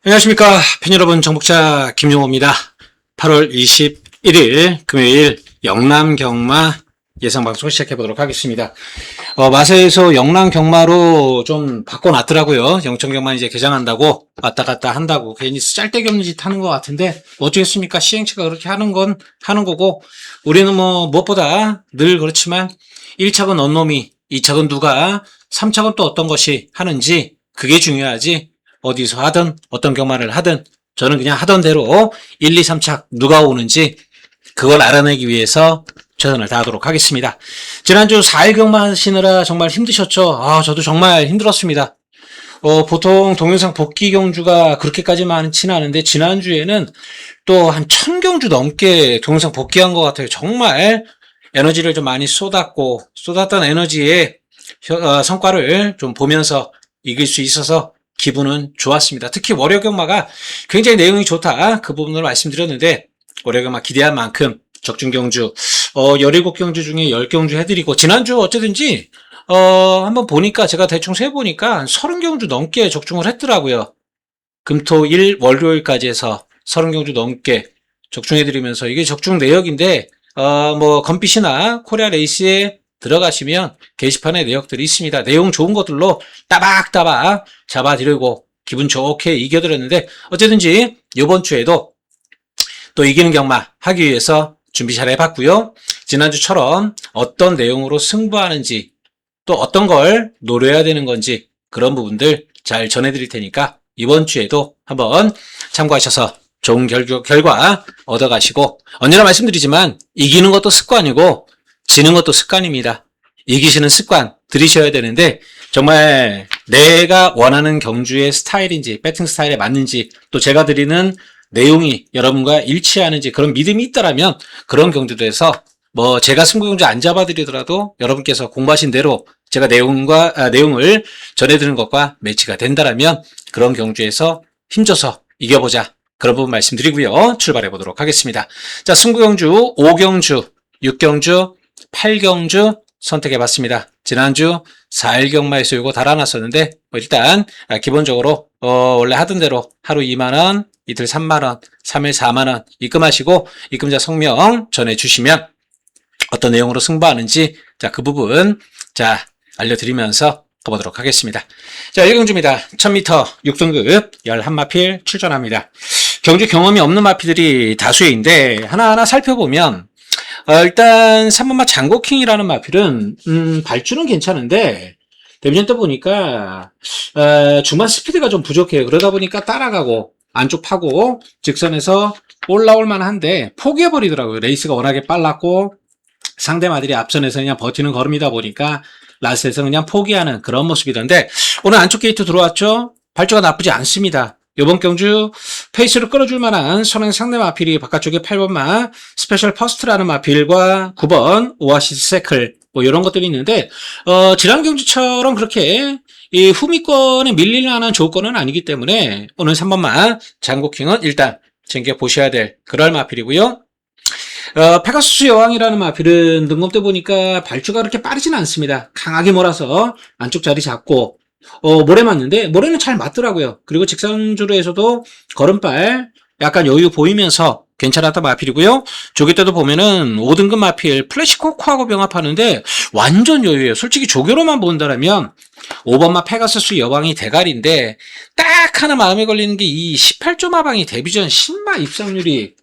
안녕하십니까 팬 여러분, 정복자 김용호입니다. 8월 21일 금요일 영남 경마 예상방송 시작해 보도록 하겠습니다. 마사에서 영남 경마로 좀 바꿔놨더라고요. 영천 경마 이제 개장한다고 왔다 갔다 한다고 괜히 짤데기 없는 짓 하는 것 같은데 어쩌겠습니까? 시행처가 그렇게 하는 건 하는 거고, 우리는 뭐 무엇보다 늘 그렇지만 1차건 어떤 놈이, 2차건 누가, 3차건 또 어떤 것이 하는지 그게 중요하지, 어디서 하든 어떤 경마를 하든 저는 그냥 하던 대로 1, 2, 3착 누가 오는지 그걸 알아내기 위해서 최선을 다하도록 하겠습니다. 지난주 4일 경마 하시느라 정말 힘드셨죠? 저도 정말 힘들었습니다. 보통 동영상 복귀 경주가 그렇게까지 많지는 않은데 지난주에는 또 한 1000경주 넘게 동영상 복귀한 것 같아요. 정말 에너지를 좀 많이 쏟았던 에너지의 성과를 좀 보면서 이길 수 있어서 기분은 좋았습니다. 특히 월요 경마가 굉장히 내용이 좋다, 그 부분을 말씀드렸는데, 월요 경마 기대한 만큼 적중 경주 17경주 중에 10경주 해드리고, 지난주 어쩌든지 한번 보니까 제가 대충 세보니까 한 30경주 넘게 적중을 했더라고요. 금토일 월요일까지 해서 30경주 넘게 적중해드리면서, 이게 적중 내역인데 건빛이나 코리아 레이스에 들어가시면 게시판에 내역들이 있습니다. 내용 좋은 것들로 따박따박 잡아드리고 기분 좋게 이겨드렸는데, 어쨌든지 이번 주에도 또 이기는 경마 하기 위해서 준비 잘 해봤고요. 지난주처럼 어떤 내용으로 승부하는지, 또 어떤 걸 노려야 되는 건지 그런 부분들 잘 전해드릴 테니까 이번 주에도 한번 참고하셔서 좋은 결과 얻어가시고, 언제나 말씀드리지만 이기는 것도 습관이고 지는 것도 습관입니다. 이기시는 습관 들이셔야 되는데, 정말 내가 원하는 경주의 스타일인지, 배팅 스타일에 맞는지, 또 제가 드리는 내용이 여러분과 일치하는지 그런 믿음이 있다라면 그런 경주도에서 제가 승부 경주 안 잡아드리더라도 여러분께서 공부하신 대로 제가 내용을 전해드리는 것과 매치가 된다라면 그런 경주에서 힘줘서 이겨보자, 그런 부분 말씀드리고요. 출발해 보도록 하겠습니다. 자, 승부 경주 5경주, 6경주, 8경주 선택해봤습니다. 지난주 4일 경마에서 이거 달아놨었는데, 일단 기본적으로 원래 하던 대로 하루 2만원, 이틀 3만원, 3일 4만원 입금하시고 입금자 성명 전해주시면 어떤 내용으로 승부하는지 그 부분 알려드리면서 가보도록 하겠습니다. 자, 1경주입니다. 1000m 6등급 11마필 출전합니다. 경주 경험이 없는 마필들이 다수인데 하나하나 살펴보면, 일단 3번마 장고킹이라는 마필은 발주는 괜찮은데 데뷔전 때 보니까 중반 스피드가 좀 부족해요. 그러다 보니까 따라가고 안쪽 파고 직선에서 올라올 만한데 포기해버리더라고요. 레이스가 워낙에 빨랐고 상대마들이 앞선에서 그냥 버티는 걸음이다 보니까 라스트에서 그냥 포기하는 그런 모습이던데, 오늘 안쪽 게이트 들어왔죠? 발주가 나쁘지 않습니다. 이번 경주 페이스를 끌어줄 만한 선행 상대 마필이 바깥쪽에 8번마 스페셜 퍼스트라는 마필과 9번 오아시스 세클 이런 것들이 있는데, 지난 경주처럼 그렇게 이 후미권에 밀릴 만한 조건은 아니기 때문에 오늘 3번마 장고킹은 일단 챙겨보셔야 될 그럴 마필이고요. 페가수스 여왕이라는 마필은 등급 때 보니까 발주가 그렇게 빠르진 않습니다. 강하게 몰아서 안쪽 자리 잡고 모래 맞는데 모래는 잘 맞더라고요. 그리고 직선주로에서도 걸음발 약간 여유 보이면서 괜찮았던 마필이고요. 조교 때도 보면은 5등급 마필 플래시 코코하고 병합하는데 완전 여유예요. 솔직히 조교로만 본다라면 5번마 페가수스 여왕이 대가리인데, 딱 하나 마음에 걸리는 게 이 18조 마방이 데뷔전 신마 입상률이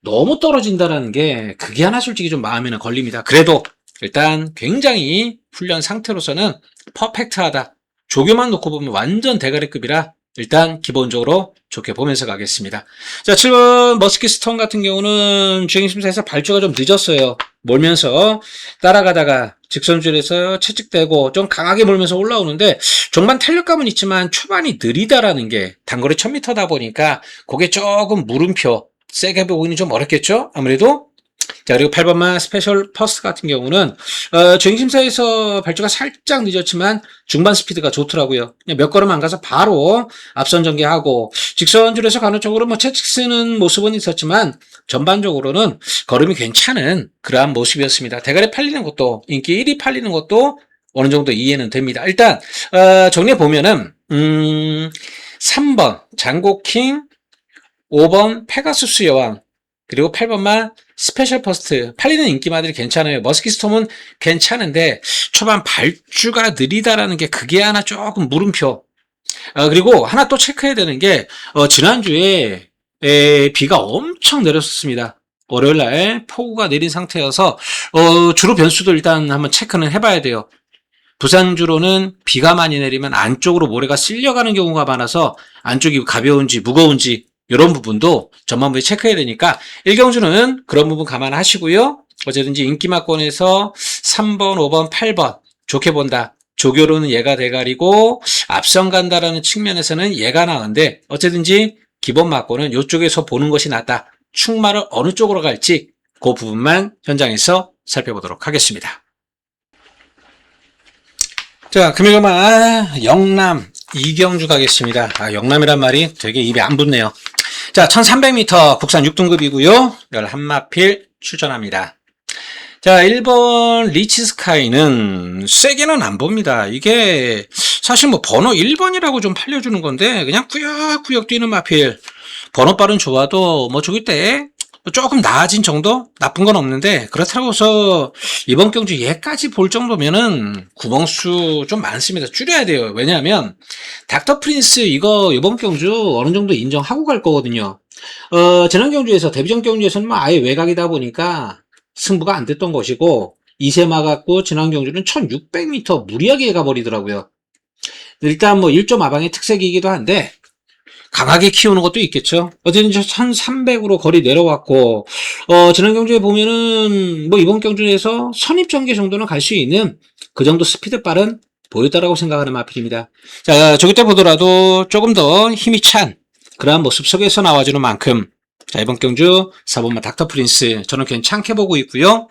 너무 떨어진다라는 게, 그게 하나 솔직히 좀 마음에는 걸립니다. 그래도 일단 굉장히 훈련 상태로서는 퍼펙트하다. 조교만 놓고 보면 완전 대가리급이라 일단 기본적으로 좋게 보면서 가겠습니다. 자, 7번 머스키 스톤 같은 경우는 주행심사에서 발주가 좀 늦었어요. 몰면서 따라가다가 직선줄에서 채찍대고 좀 강하게 몰면서 올라오는데, 종반 탄력감은 있지만 초반이 느리다라는 게, 단거리 1000m다 보니까 그게 조금 물음표 세게 보기는 좀 어렵겠죠? 아무래도. 자, 그리고 8번마 스페셜 퍼스트 같은 경우는 주행심사에서 발주가 살짝 늦었지만 중반 스피드가 좋더라고요. 그냥 몇 걸음 안 가서 바로 앞선 전개하고 직선줄에서 가는 쪽으로 채찍 쓰는 모습은 있었지만 전반적으로는 걸음이 괜찮은 그러한 모습이었습니다. 대가리 팔리는 것도, 인기 1위 팔리는 것도 어느 정도 이해는 됩니다. 일단 정리해 보면은 3번 장고킹, 5번 페가수스 여왕, 그리고 8번만 스페셜 퍼스트. 팔리는 인기마들이 괜찮아요. 머스키스톰은 괜찮은데 초반 발주가 느리다라는 게 그게 하나 조금 물음표. 그리고 하나 또 체크해야 되는 게 지난주에 비가 엄청 내렸었습니다. 월요일날 폭우가 내린 상태여서 주로 변수도 일단 한번 체크는 해봐야 돼요. 부산주로는 비가 많이 내리면 안쪽으로 모래가 쓸려가는 경우가 많아서 안쪽이 가벼운지 무거운지 이런 부분도 전반부에 체크해야 되니까 일경주는 그런 부분 감안하시고요. 어쨌든지 인기마권에서 3번, 5번, 8번 좋게 본다. 조교로는 얘가 대가리고 앞선 간다라는 측면에서는 얘가 나은데 어쨌든지 기본 마권은 이쪽에서 보는 것이 낫다. 충마를 어느 쪽으로 갈지 그 부분만 현장에서 살펴보도록 하겠습니다. 자, 금요일만 영남 이경주 가겠습니다. 영남이란 말이 되게 입에 안 붙네요. 자, 1300m 국산 6등급이고요. 11마필 출전합니다. 자, 1번 리치스카이는 세게는 안 봅니다. 이게 사실 뭐 번호 1번이라고 좀 팔려주는 건데 그냥 꾸역꾸역 뛰는 마필. 번호빨은 좋아도 뭐 저기 때 조금 나아진 정도? 나쁜 건 없는데 그렇다고 해서 이번 경주 얘까지 볼 정도면은 구멍수 좀 많습니다. 줄여야 돼요. 왜냐하면 닥터 프린스 이거 이번 경주 어느 정도 인정하고 갈 거거든요. 지난 경주에서 데뷔전 경주에서는 뭐 아예 외곽이다 보니까 승부가 안 됐던 것이고 2세 막았고 지난 경주는 1600m 무리하게 가버리더라고요. 일단 뭐 1점 아방의 특색이기도 한데 강하게 키우는 것도 있겠죠. 어쨌든 1300으로 거리 내려왔고, 지난 경주에 보면은, 뭐 이번 경주에서 선입전개 정도는 갈 수 있는 그 정도 스피드 빠른 보였다라고 생각하는 마필입니다. 자, 저기 때 보더라도 조금 더 힘이 찬 그러한 모습 속에서 나와주는 만큼, 자, 이번 경주 4번마 닥터 프린스 저는 괜찮게 보고 있고요.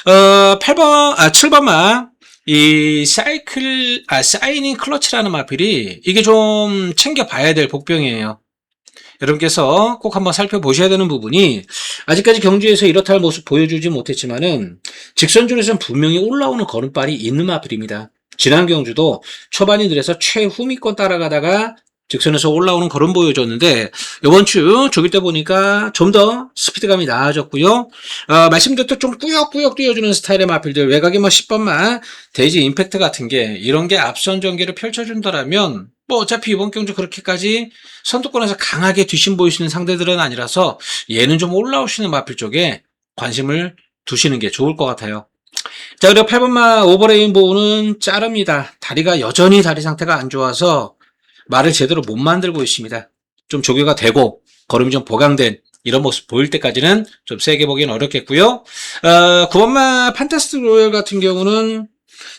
7번마 이 사이닝 클러치라는 마필이 이게 좀 챙겨봐야 될 복병이에요. 여러분께서 꼭 한번 살펴보셔야 되는 부분이 아직까지 경주에서 이렇다 할 모습 보여주지 못했지만은 직선줄에서는 분명히 올라오는 걸음발이 있는 마필입니다. 지난 경주도 초반이 들어서 최후미권 따라가다가 직선에서 올라오는 걸음 보여줬는데 이번 주 조길 때 보니까 좀 더 스피드감이 나아졌고요. 말씀드렸던 좀 꾸역꾸역 뛰어주는 스타일의 마필들 외곽에 뭐 10번만 데이지 임팩트 같은 게 이런 게 앞선 전개를 펼쳐준다라면 뭐 어차피 이번 경주 그렇게까지 선두권에서 강하게 뒷심 보이시는 상대들은 아니라서 얘는 좀 올라오시는 마필 쪽에 관심을 두시는 게 좋을 것 같아요. 자, 그리고 8번마 오버레인보우는 자릅니다. 다리가 여전히 다리 상태가 안 좋아서 말을 제대로 못 만들고 있습니다. 좀 조교가 되고 걸음이 좀 보강된 이런 모습 보일 때까지는 좀 세게 보기는 어렵겠고요. 9번마 판타스틱 로열 같은 경우는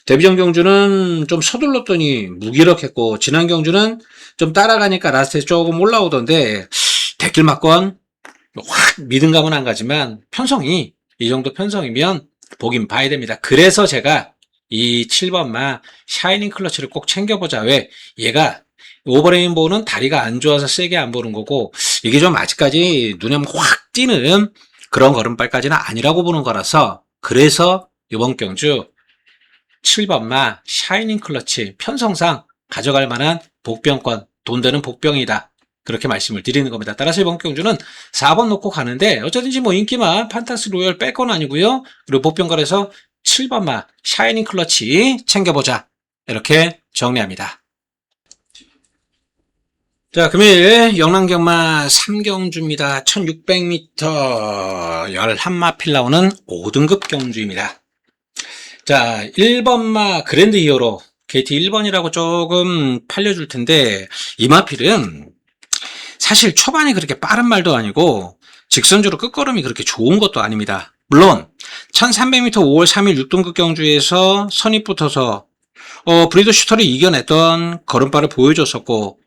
데뷔전 경주는 좀 서둘렀더니 무기력했고 지난 경주는 좀 따라가니까 라스트에 조금 올라오던데 대길막권 확 믿음감은 안 가지만 편성이 이 정도 편성이면 보긴 봐야 됩니다. 그래서 제가 이 7번마 샤이닝 클러치를 꼭 챙겨보자. 왜? 얘가 오버레인보우는 다리가 안 좋아서 세게 안 보는 거고 이게 좀 아직까지 눈에 확 띄는 그런 걸음발까지는 아니라고 보는 거라서 그래서 이번 경주 7번마 샤이닝 클러치 편성상 가져갈 만한 복병권 돈 되는 복병이다. 그렇게 말씀을 드리는 겁니다. 따라서 이번 경주는 4번 놓고 가는데 어쩌든지 뭐 인기만 판타스 로열 뺄 건 아니고요. 그리고 복병권에서 7번마 샤이닝 클러치 챙겨보자. 이렇게 정리합니다. 자, 금요일 영남경마 3경주입니다. 1600m 11마필 나오는 5등급 경주입니다. 자, 1번마 그랜드 히어로 KT 1번이라고 조금 팔려줄 텐데 이 마필은 사실 초반이 그렇게 빠른 말도 아니고 직선주로 끝걸음이 그렇게 좋은 것도 아닙니다. 물론 1300m 5월 3일 6등급 경주에서 선입 붙어서 브리더 슈터를 이겨냈던 걸음발을 보여줬었고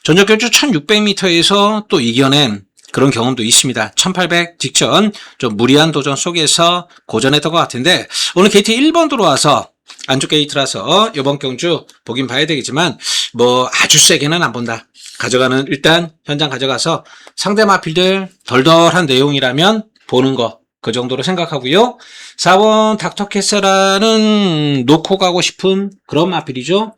전적 경주 1600m에서 또 이겨낸 그런 경험도 있습니다. 1800 직전 좀 무리한 도전 속에서 고전했던 것 같은데 오늘 KT 1번 들어와서 안쪽 게이트라서 이번 경주 보긴 봐야 되겠지만 뭐 아주 세게는 안 본다. 가져가는 일단 현장 가져가서 상대 마필들 덜덜한 내용이라면 보는 거 그 정도로 생각하고요. 4번 닥터 캐세라는 놓고 가고 싶은 그런 마필이죠.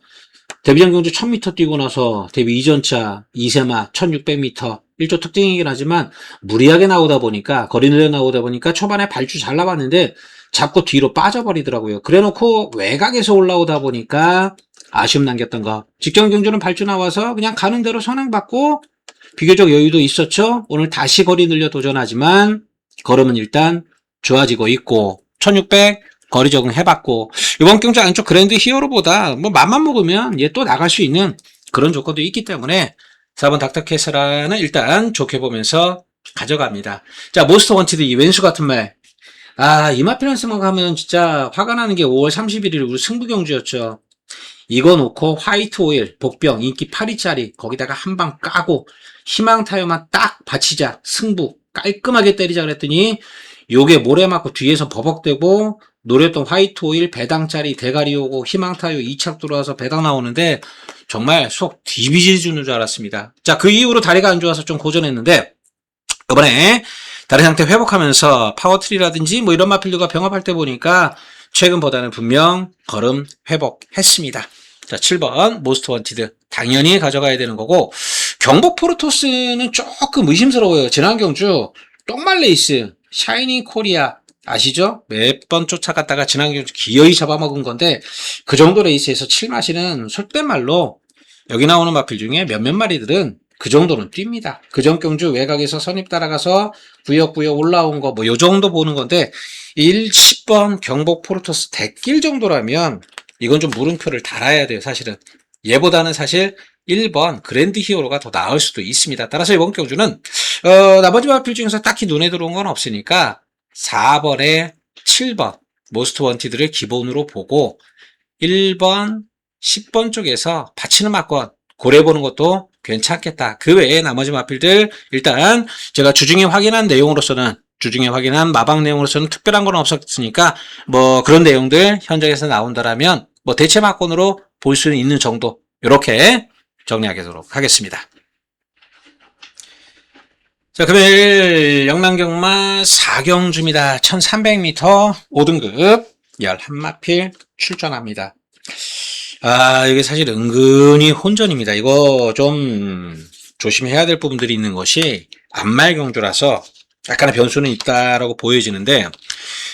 데뷔전 경주 1000m 뛰고 나서 데뷔 이전차 2세마 1600m 1조 특징이긴 하지만 무리하게 나오다 보니까 거리 늘려 나오다 보니까 초반에 발주 잘 나왔는데 잡고 뒤로 빠져버리더라고요. 그래놓고 외곽에서 올라오다 보니까 아쉬움 남겼던 거. 직전 경주는 발주 나와서 그냥 가는 대로 선행받고 비교적 여유도 있었죠. 오늘 다시 거리 늘려 도전하지만 걸음은 일단 좋아지고 있고 1600 거리 적응해봤고 이번 경주 안쪽 그랜드 히어로보다 뭐 맘만 먹으면 얘 또 나갈 수 있는 그런 조건도 있기 때문에 4번 닥터캐슬라는 일단 좋게 보면서 가져갑니다. 자, 모스터 원티드 이 왼수 같은 말. 이마피란스만 가면 진짜 화가 나는 게 5월 31일 우리 승부 경주였죠. 이거 놓고 화이트 오일, 복병, 인기 8위짜리 거기다가 한 방 까고 희망 타요만 딱 받치자 승부 깔끔하게 때리자 그랬더니 요게 모래 맞고 뒤에서 버벅대고 노렸던 화이트 오일 배당짜리 대가리 오고 희망 타요 2착 들어와서 배당 나오는데 정말 속 디비질 주는 줄 알았습니다. 자, 그 이후로 다리가 안 좋아서 좀 고전했는데 이번에 다리 상태 회복하면서 파워트리라든지 뭐 이런 마필드가 병합할 때 보니까 최근보다는 분명 걸음 회복했습니다. 자, 7번 모스트 원티드 당연히 가져가야 되는 거고 경복 포르토스는 조금 의심스러워요. 지난 경주 똥말 레이스 샤이닝 코리아 아시죠? 몇 번 쫓아갔다가 지난 경주 기어이 잡아먹은 건데 그 정도 레이스에서 7마시는 속된 말로 여기 나오는 마필 중에 몇몇 마리들은 그 정도는 뜁니다. 그전 경주 외곽에서 선입 따라가서 구역구역 올라온 거 뭐 요 정도 보는 건데 1, 10번 경복 포르토스 대길 정도라면 이건 좀 물음표를 달아야 돼요. 사실은 얘보다는 사실 1번 그랜드 히어로가 더 나을 수도 있습니다. 따라서 이번 경주는 나머지 마필 중에서 딱히 눈에 들어온 건 없으니까 4번에 7번 모스트 원티드를 기본으로 보고 1번 10번 쪽에서 받치는 막권 고려해보는 것도 괜찮겠다. 그 외에 나머지 마필들 일단 제가 주중에 확인한 내용으로서는 주중에 확인한 마방 내용으로서는 특별한 건 없었으니까 뭐 그런 내용들 현장에서 나온다라면 뭐 대체 막권으로 볼 수 있는 정도 이렇게 정리하도록 하겠습니다. 자, 금요일 영남경마 4경주입니다. 1300m 5등급 11마필 출전합니다. 이게 사실 은근히 혼전입니다. 이거 좀 조심해야 될 부분들이 있는 것이 안말 경주라서 약간의 변수는 있다라고 보여지는데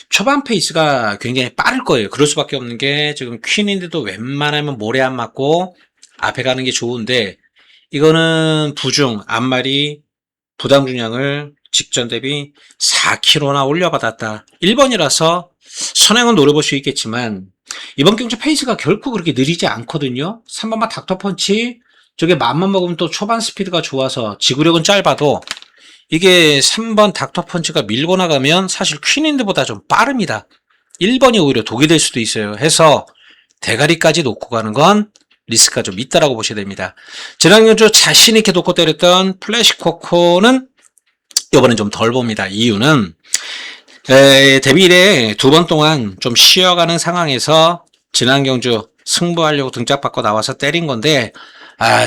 초반 페이스가 굉장히 빠를 거예요. 그럴 수밖에 없는 게 지금 퀸인데도 웬만하면 모래 안 맞고 앞에 가는 게 좋은데 이거는 부중 앞말이 부담 중량을 직전 대비 4kg나 올려받았다. 1번이라서 선행은 노려볼 수 있겠지만 이번 경주 페이스가 결코 그렇게 느리지 않거든요. 3번만 닥터펀치 저게 맘만 먹으면 또 초반 스피드가 좋아서 지구력은 짧아도 이게 3번 닥터펀치가 밀고 나가면 사실 퀸인드보다 좀 빠릅니다. 1번이 오히려 독이 될 수도 있어요. 해서 대가리까지 놓고 가는 건 리스크가 좀 있다라고 보셔야 됩니다. 지난 경주 자신 있게 놓고 때렸던 플래시 코코는 이번엔 좀 덜 봅니다. 이유는 데뷔 이래 2번 동안 좀 쉬어가는 상황에서 지난 경주 승부하려고 등짝받고 나와서 때린 건데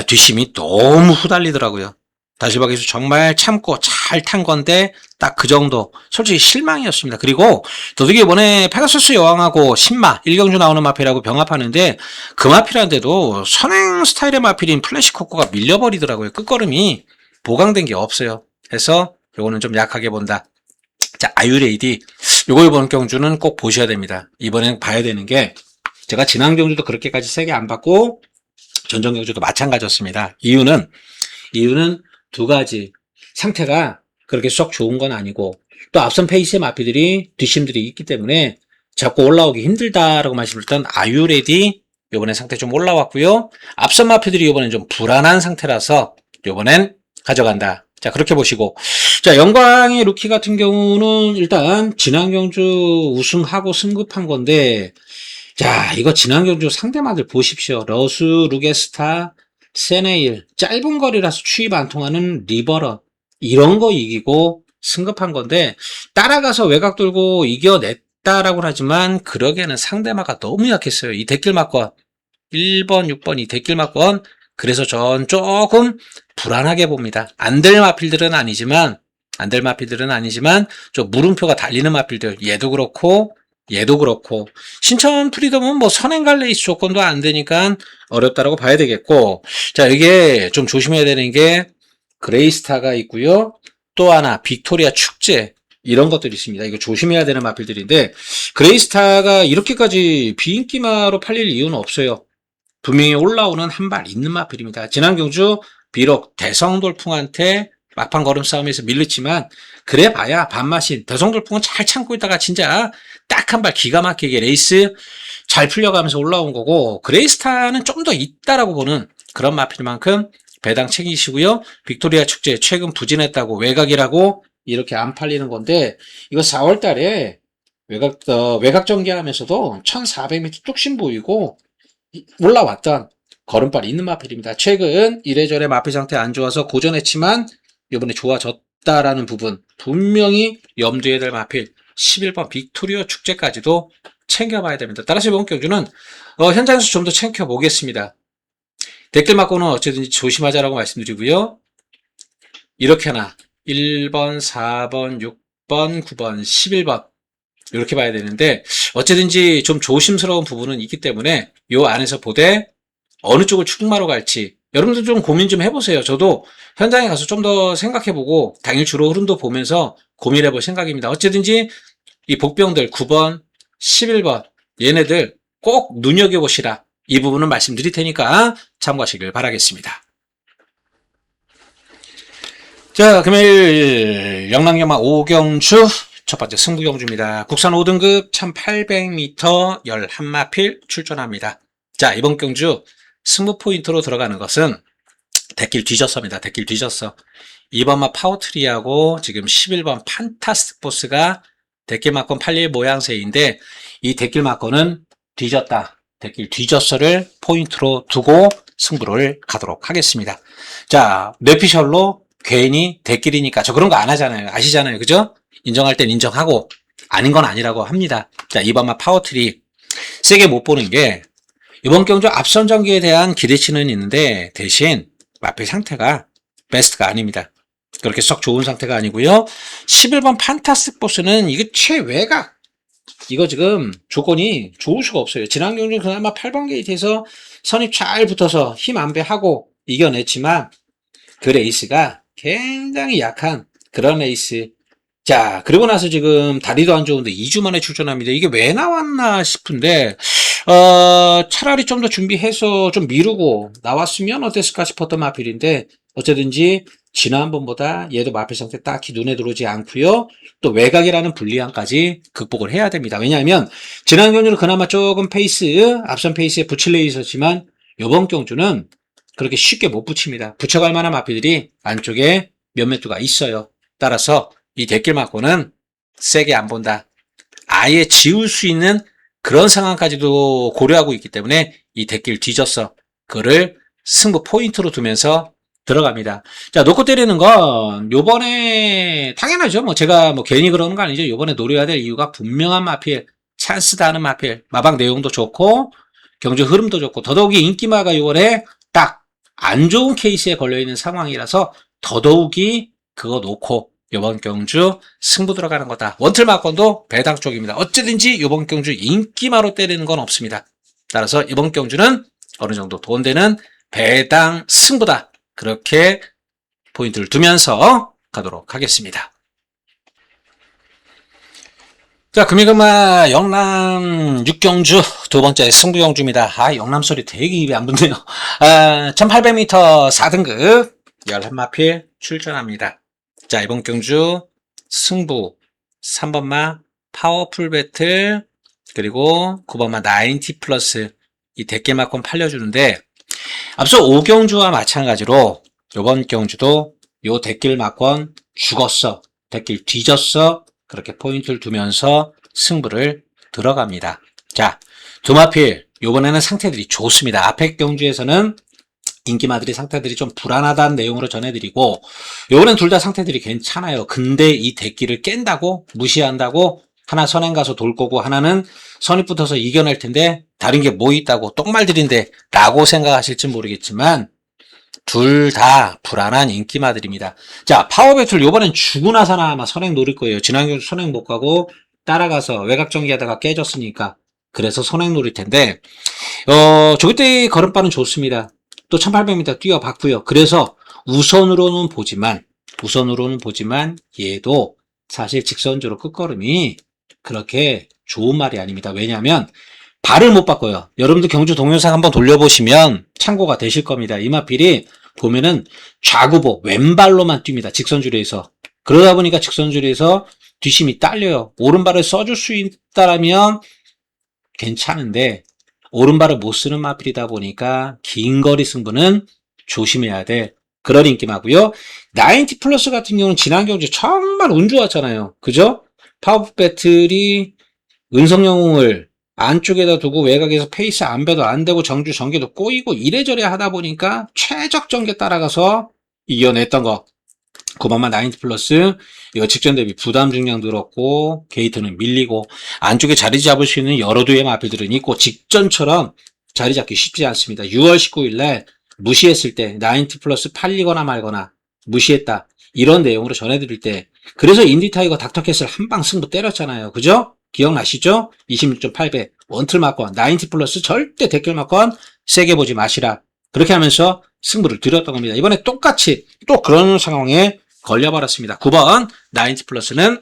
뒷심이 너무 후달리더라고요. 다시박에서 정말 참고 잘 탄 건데 딱 그 정도 솔직히 실망이었습니다. 그리고 도둑이 이번에 페가수스 여왕하고 신마 1경주 나오는 마필하고 병합하는데 그 마필한테도 선행 스타일의 마필인 플래시 코코가 밀려버리더라고요. 끝걸음이 보강된 게 없어요. 해서 요거는 좀 약하게 본다. 자, 아유레이디 요거 이번 경주는 꼭 보셔야 됩니다. 이번엔 봐야 되는 게 제가 지난 경주도 그렇게까지 세게 안 받고 전전 경주도 마찬가지였습니다. 이유는 두 가지. 상태가 그렇게 썩 좋은 건 아니고 또 앞선 페이스의 마피들이 뒷심들이 있기 때문에 자꾸 올라오기 힘들다라고 말씀드렸던 아유레디 이번엔 상태 좀 올라왔고요. 앞선 마피들이 이번엔 좀 불안한 상태라서 이번엔 가져간다. 자, 그렇게 보시고 자, 영광의 루키 같은 경우는 일단 지난 경주 우승하고 승급한 건데 자, 이거 지난 경주 상대마들 보십시오. 러스, 루게스타, 세네일, 짧은 거리라서 추입 안 통하는 리버런 이런 거 이기고 승급한 건데 따라가서 외곽 돌고 이겨냈다라고는 하지만 그러기에는 상대마가 너무 약했어요. 이 대길 막권 1번, 6번 이 대길 막권 그래서 전 조금 불안하게 봅니다. 안 될 마필들은 아니지만 좀 물음표가 달리는 마필들 얘도 그렇고 얘도 그렇고 신천 프리덤은 뭐 선행갈 레이스 조건도 안 되니까 어렵다라고 봐야 되겠고 자 이게 좀 조심해야 되는 게 그레이스타가 있고요. 또 하나 빅토리아 축제 이런 것들이 있습니다. 이거 조심해야 되는 마필들인데 그레이스타가 이렇게까지 비인기마로 팔릴 이유는 없어요. 분명히 올라오는 한 발 있는 마필입니다. 지난 경주 비록 대성돌풍한테 막판 걸음 싸움에서 밀렸지만 그래 봐야 반마신 대성돌풍은 잘 참고 있다가 진짜 딱 한 발 기가 막히게 레이스 잘 풀려가면서 올라온 거고 그레이스타는 좀 더 있다라고 보는 그런 마필 만큼 배당 챙기시고요. 빅토리아 축제 최근 부진했다고 외곽이라고 이렇게 안 팔리는 건데 이거 4월 달에 외곽 전개하면서도 1400m 뚝심 보이고 올라왔던 걸음발 있는 마필입니다. 최근 이래저래 마필 상태 안 좋아서 고전했지만 이번에 좋아졌다라는 부분 분명히 염두에 될 마필 11번 빅토리아 축제까지도 챙겨봐야 됩니다. 따라서 이번 경주는 현장에서 좀 더 챙겨보겠습니다. 댓글 맞고는 어쨌든지 조심하자라고 말씀드리고요. 이렇게 하나 1번, 4번, 6번, 9번, 11번 이렇게 봐야 되는데 어쨌든지 좀 조심스러운 부분은 있기 때문에 요 안에서 보되 어느 쪽을 출마로 갈지 여러분들 좀 고민 좀 해보세요. 저도 현장에 가서 좀 더 생각해보고 당일 주로 흐름도 보면서 고민해볼 생각입니다. 어쨌든지 이 복병들 9번, 11번 얘네들 꼭 눈여겨보시라. 이 부분은 말씀드릴 테니까 참고하시길 바라겠습니다. 자, 금요일 영랑경마 5경주 첫 번째 승부경주입니다. 국산 5등급 1800m 11마필 출전합니다. 자, 이번 경주 승부 포인트로 들어가는 것은 데길 뒤졌습니다. 데길 뒤졌어. 2번마 파워트리하고 지금 11번 판타스틱보스가 데길 막건 팔릴 모양새인데 이 데길 막건은 뒤졌다. 데길 뒤졌어를 포인트로 두고 승부를 가도록 하겠습니다. 자, 뇌피셜로 괜히 데길이니까 저 그런 거 안 하잖아요. 아시잖아요. 그죠? 인정할 땐 인정하고 아닌 건 아니라고 합니다. 자, 2번마 파워트리 세게 못 보는 게 이번 경주 앞선 전기에 대한 기대치는 있는데 대신 마필 상태가 베스트가 아닙니다. 그렇게 썩 좋은 상태가 아니고요. 11번 판타스틱 보스는 이게 최외곽 이거 지금 조건이 좋을 수가 없어요. 지난 경주 그나마 8번 게이트에서 선입 잘 붙어서 힘 안배하고 이겨냈지만 그 레이스가 굉장히 약한 그런 레이스. 자, 그리고 나서 지금 다리도 안 좋은데 2주 만에 출전합니다. 이게 왜 나왔나 싶은데 차라리 좀 더 준비해서 좀 미루고 나왔으면 어땠을까 싶었던 마필인데 어쨌든지 지난번보다 얘도 마필 상태 딱히 눈에 들어오지 않고요. 또 외곽이라는 불리함까지 극복을 해야 됩니다. 왜냐하면 지난 경주는 그나마 조금 페이스 앞선 페이스에 붙일 래 있었지만 이번 경주는 그렇게 쉽게 못 붙입니다. 붙여갈 만한 마필들이 안쪽에 몇몇 두가 있어요. 따라서 이 데길 맞고는 세게 안 본다. 아예 지울 수 있는 그런 상황까지도 고려하고 있기 때문에 이 데길 뒤졌어. 그거를 승부 포인트로 두면서 들어갑니다. 자, 놓고 때리는 건 요번에 당연하죠. 뭐 제가 뭐 괜히 그러는 거 아니죠. 요번에 노려야 될 이유가 분명한 마필, 찬스다 하는 마필, 마방 내용도 좋고 경주 흐름도 좋고 더더욱이 인기마가 요번에 딱 안 좋은 케이스에 걸려있는 상황이라서 더더욱이 그거 놓고 이번 경주 승부 들어가는 거다. 원틀 막건도 배당 쪽입니다. 어쨌든지 이번 경주 인기마로 때리는 건 없습니다. 따라서 이번 경주는 어느 정도 돈 되는 배당 승부다. 그렇게 포인트를 두면서 가도록 하겠습니다. 자, 금일금마 영남 6경주 두 번째 승부경주입니다. 아, 영남 소리 되게 입에 안 붙네요. 1800m 4등급 11마필 출전합니다. 자, 이번 경주 승부 3번마 파워풀 배틀 그리고 9번마 90 플러스 이 대깨마권 팔려주는데 앞서 5경주와 마찬가지로 이번 경주도 요 대길 막권 죽었어. 대길 뒤졌어. 그렇게 포인트를 두면서 승부를 들어갑니다. 자, 두마필 요번에는 상태들이 좋습니다. 앞에 경주에서는 인기마들이 상태들이 좀 불안하다는 내용으로 전해드리고 요번엔 둘 다 상태들이 괜찮아요. 근데 이 대기를 깬다고 무시한다고 하나 선행 가서 돌 거고 하나는 선입 붙어서 이겨낼 텐데 다른 게 뭐 있다고 똥말들인데 라고 생각하실지 모르겠지만 둘 다 불안한 인기마들입니다. 자, 파워배틀 요번엔 죽으나 사나 아마 선행 노릴 거예요. 지난 경주 선행 못 가고 따라가서 외곽 전개하다가 깨졌으니까. 그래서 선행 노릴 텐데, 조기대 걸음발은 좋습니다. 또 1800m 뛰어봤고요. 그래서 우선으로는 보지만 얘도 사실 직선주로 끝걸음이 그렇게 좋은 말이 아닙니다. 왜냐하면 발을 못 바꿔요. 여러분들 경주 동영상 한번 돌려보시면 참고가 되실 겁니다. 이마필이 보면은 좌구보 왼발로만 뜁니다. 직선주로에서. 그러다 보니까 직선주로에서 뒷심이 딸려요. 오른발을 써줄 수 있다라면 괜찮은데 오른발을 못 쓰는 마필이다 보니까 긴 거리 승부는 조심해야 돼. 그런 인기마고요. 90 플러스 같은 경우는 지난 경주 정말 운 좋았잖아요. 그죠? 파워 배틀이 은성영웅을 안쪽에다 두고 외곽에서 페이스 안 배도 안 되고 정주 전개도 꼬이고 이래저래 하다 보니까 최적 전개 따라가서 이겨냈던 거. 9번만 90 플러스 이거 직전 대비 부담 중량 들었고 게이트는 밀리고 안쪽에 자리 잡을 수 있는 여러 두의 마필들은 있고 직전처럼 자리 잡기 쉽지 않습니다. 6월 19일날 무시했을 때 90 플러스 팔리거나 말거나 무시했다 이런 내용으로 전해드릴 때 그래서 인디타이거 닥터캐슬 한방 승부 때렸잖아요. 그죠? 기억나시죠? 26.8배 원틀 막권 90 플러스 절대 댓글 막권 세게 보지 마시라 그렇게 하면서 승부를 드렸던 겁니다. 이번에 똑같이 또 그런 상황에 걸려버렸습니다. 9번 90 플러스는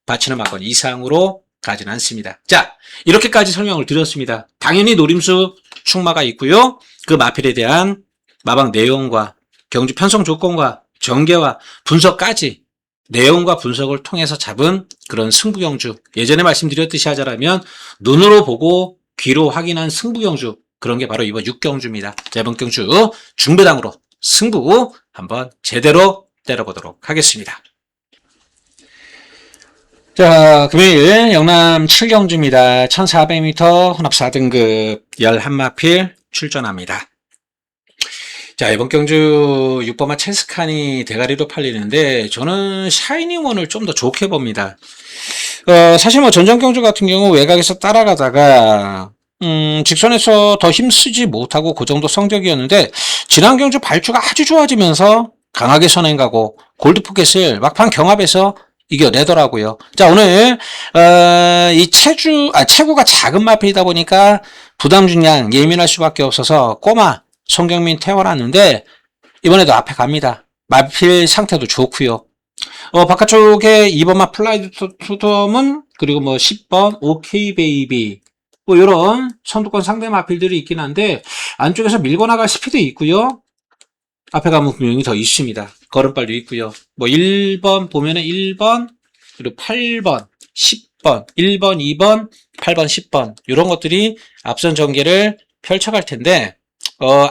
바치는 막권 이상으로 가진 않습니다. 자, 이렇게까지 설명을 드렸습니다. 당연히 노림수 충마가 있고요. 그 마필에 대한 마방 내용과 경주 편성 조건과 전개와 분석까지 내용과 분석을 통해서 잡은 그런 승부경주. 예전에 말씀드렸듯이 하자면 눈으로 보고 귀로 확인한 승부경주. 그런 게 바로 이번 6경주입니다. 자, 이번 경주 중배당으로 승부 한번 제대로 때려보도록 하겠습니다. 자, 금요일 영남 7경주입니다. 1400m 혼합 4등급 11마필 출전합니다. 자, 이번 경주 6번마 체스칸이 대가리로 팔리는데 저는 샤이닝원을 좀 더 좋게 봅니다. 사실 뭐 전전 경주 같은 경우 외곽에서 따라가다가 직선에서 더 힘쓰지 못하고 그 정도 성적이었는데 지난 경주 발주가 아주 좋아지면서 강하게 선행가고 골드포켓을 막판 경합에서 이겨내더라고요. 자, 오늘 이 체구가 작은 마필이다 보니까 부담 중량 예민할 수밖에 없어서 꼬마 송경민 태워놨는데 이번에도 앞에 갑니다. 마필 상태도 좋고요. 바깥쪽에 2번마 플라이드 투덤은 그리고 뭐 10번 오케이 베이비 뭐 이런 선두권 상대 마필들이 있긴 한데 안쪽에서 밀고 나갈 스피드 있고요. 앞에 가면 분명히 더 있습니다. 걸음발도 있고요. 뭐 1번 보면은 1번 그리고 8번 10번 1번 2번 8번 10번 이런 것들이 앞선 전개를 펼쳐갈 텐데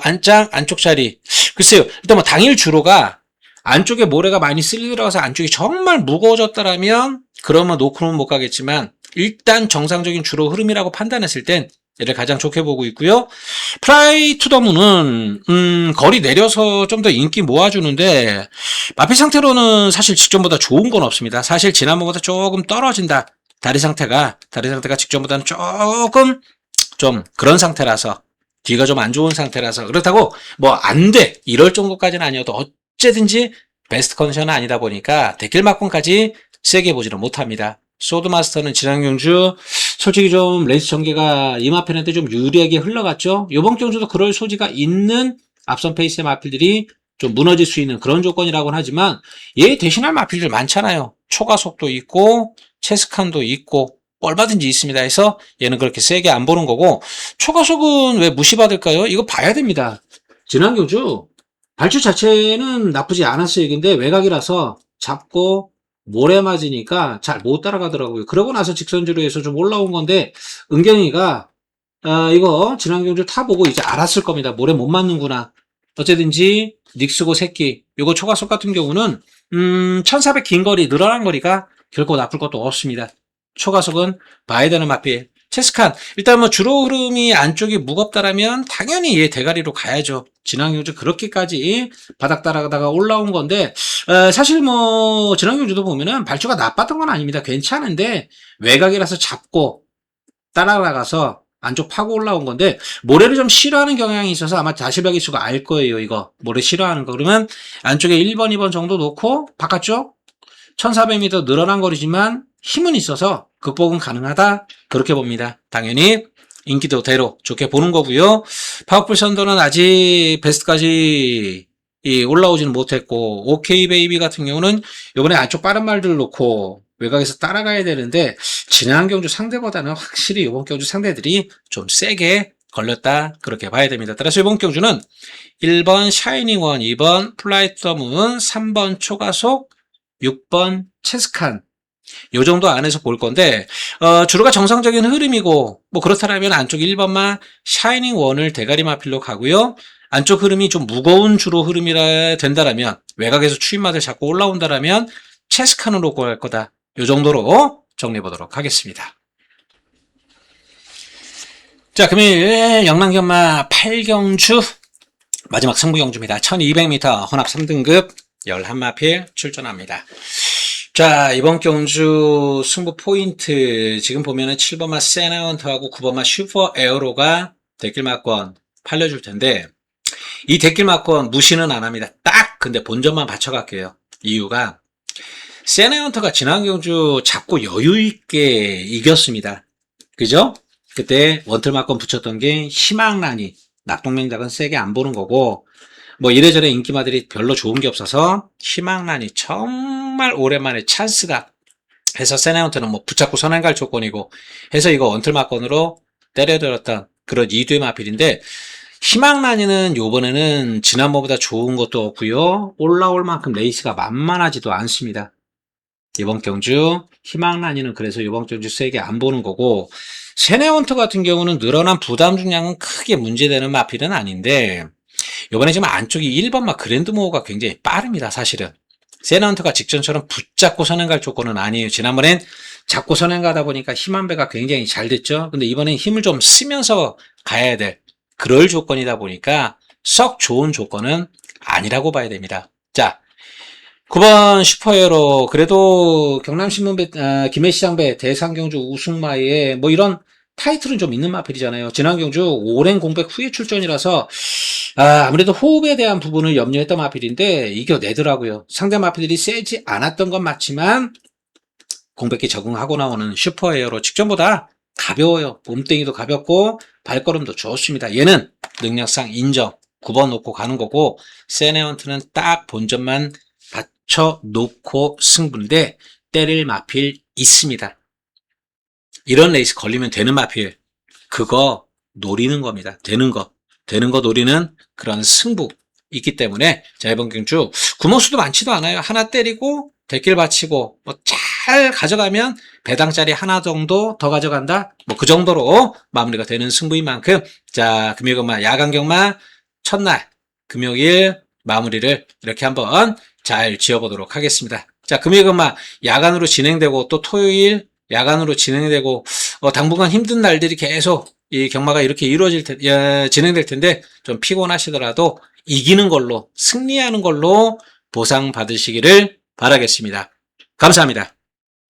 안장 안쪽 자리 글쎄요. 일단 뭐 당일 주로가 안쪽에 모래가 많이 쓸려 들어가서 안쪽이 정말 무거워졌다라면 그러면 놓고는 못 가겠지만 일단 정상적인 주로 흐름이라고 판단했을 땐 얘를 가장 좋게 보고 있고요. 프라이 투더문은 거리 내려서 좀 더 인기 모아주는데 마필 상태로는 사실 직전보다 좋은 건 없습니다. 사실 지난번보다 조금 떨어진다. 다리 상태가 직전보다는 조금 좀 그런 상태라서 뒤가 좀 안 좋은 상태라서 그렇다고 뭐 안 돼 이럴 정도까지는 아니어도 어쨌든지 베스트 컨디션은 아니다 보니까 데킬 막권까지 세게 보지는 못합니다. 소드마스터는 지난 경주 솔직히 좀 레이스 전개가 이마편한테 좀 유리하게 흘러갔죠. 이번 경주도 그럴 소지가 있는 앞선 페이스의 마필들이 좀 무너질 수 있는 그런 조건이라고는 하지만 얘 대신할 마필들 많잖아요. 초가속도 있고 체스칸도 있고 얼마든지 있습니다. 해서 얘는 그렇게 세게 안 보는 거고 초가속은 왜 무시받을까요? 이거 봐야 됩니다. 지난 경주 발주 자체는 나쁘지 않았어요. 근데 외곽이라서 잡고 모래 맞으니까 잘 못 따라가더라고요. 그러고 나서 직선주로에서 좀 올라온 건데 은경이가 이거 지난 경주 타보고 이제 알았을 겁니다. 모래 못 맞는구나. 어쨌든지 닉스고 새끼 이거 초가속 같은 경우는 1400 긴 거리 늘어난 거리가 결코 나쁠 것도 없습니다. 초가속은 봐야 되는 마필. 체스칸 일단 뭐 주로 흐름이 안쪽이 무겁다라면 당연히 얘 대가리로 가야죠. 지난 경주 그렇게까지 바닥 따라가다가 올라온 건데 사실 뭐 지난 경주도 보면은 발주가 나빴던 건 아닙니다. 괜찮은데 외곽이라서 잡고 따라가서 안쪽 파고 올라온 건데 모래를 좀 싫어하는 경향이 있어서 아마 다시박이수가 알 거예요. 이거 모래 싫어하는 거 그러면 안쪽에 1번 2번 정도 놓고 바깥쪽 1400m 늘어난 거리지만 힘은 있어서 극복은 가능하다. 그렇게 봅니다. 당연히 인기도대로 좋게 보는 거고요. 파워풀 선더는 아직 베스트까지 올라오지는 못했고, 오케이 베이비 같은 경우는 이번에 안쪽 빠른 말들을 놓고 외곽에서 따라가야 되는데, 지난 경주 상대보다는 확실히 이번 경주 상대들이 좀 세게 걸렸다. 그렇게 봐야 됩니다. 따라서 이번 경주는 1번 샤이닝원, 2번 플라이트 더문, 3번 초가속, 6번 체스칸, 요 정도 안에서 볼 건데, 주로가 정상적인 흐름이고, 뭐 그렇다면 안쪽 1번만 샤이닝 원을 대가리 마필로 가고요. 안쪽 흐름이 좀 무거운 주로 흐름이라 된다라면, 외곽에서 추임맛을 잡고 올라온다라면, 체스칸으로 갈 거다. 요 정도로 정리해 보도록 하겠습니다. 자, 금일 영남견마 8경주, 마지막 승부 경주입니다. 1200m 혼합 3등급 11마필 출전합니다. 자, 이번 경주 승부 포인트, 지금 보면은 7번마 세나헌터하고 9번마 슈퍼 에어로가 대길막권 팔려줄 텐데, 이 대길막권 무시는 안 합니다. 딱 근데 본전만 받쳐갈게요. 이유가 세나헌터가 지난 경주 잡고 여유있게 이겼습니다. 그죠? 그때 원틀막권 붙였던 게 희망란이, 낙동맹작은 세게 안 보는 거고, 뭐 이래저래 인기마들이 별로 좋은 게 없어서 희망란이 정말 오랜만에 찬스다 해서 세나헌터는 뭐 붙잡고 선행갈 조건이고 해서 이거 원틀막권으로 때려들었던 그런 2대 마필인데, 희망란이는 요번에는 지난번보다 좋은 것도 없고요, 올라올 만큼 레이스가 만만하지도 않습니다. 이번 경주 희망란이는 그래서 이번 경주 세게 안 보는 거고, 세나헌터 같은 경우는 늘어난 부담 중량은 크게 문제되는 마필은 아닌데, 이번에 지금 안쪽이 1번마 그랜드모어가 굉장히 빠릅니다. 사실은 세나헌터가 직전처럼 붙잡고 선행갈 조건은 아니에요. 지난번엔 잡고 선행가다 보니까 힘한 배가 굉장히 잘 됐죠. 근데 이번엔 힘을 좀 쓰면서 가야 될 그럴 조건이다 보니까 썩 좋은 조건은 아니라고 봐야 됩니다. 자, 9번 슈퍼에어로, 그래도 경남신문배, 김해시장배 대상경주 우승마에 뭐 이런 타이틀은 좀 있는 마필이잖아요. 지난 경주 오랜 공백 후에 출전이라서 아무래도 호흡에 대한 부분을 염려했던 마필인데 이겨내더라고요. 상대 마필들이 세지 않았던 건 맞지만 공백기 적응하고 나오는 슈퍼에어로 직전보다 가벼워요. 몸뚱이도 가볍고 발걸음도 좋습니다. 얘는 능력상 인정. 9번 놓고 가는 거고, 세나헌터는 딱 본전만 받쳐 놓고 승부인데 때릴 마필 있습니다. 이런 레이스 걸리면 되는 마필, 그거 노리는 겁니다. 되는 거 노리는 그런 승부 있기 때문에, 자, 이번 경주 구멍수도 많지도 않아요. 하나 때리고 대길 받치고 뭐 잘 가져가면 배당짜리 하나 정도 더 가져간다, 뭐 그 정도로 마무리가 되는 승부인 만큼, 자, 금요일경마 야간경마 첫날 금요일 마무리를 이렇게 한번 잘 지어보도록 하겠습니다. 자, 금요일경마 야간으로 진행되고 또 토요일 야간으로 진행되고, 당분간 힘든 날들이 계속 이 경마가 이렇게 진행될 텐데, 좀 피곤하시더라도 이기는 걸로, 승리하는 걸로 보상 받으시기를 바라겠습니다. 감사합니다.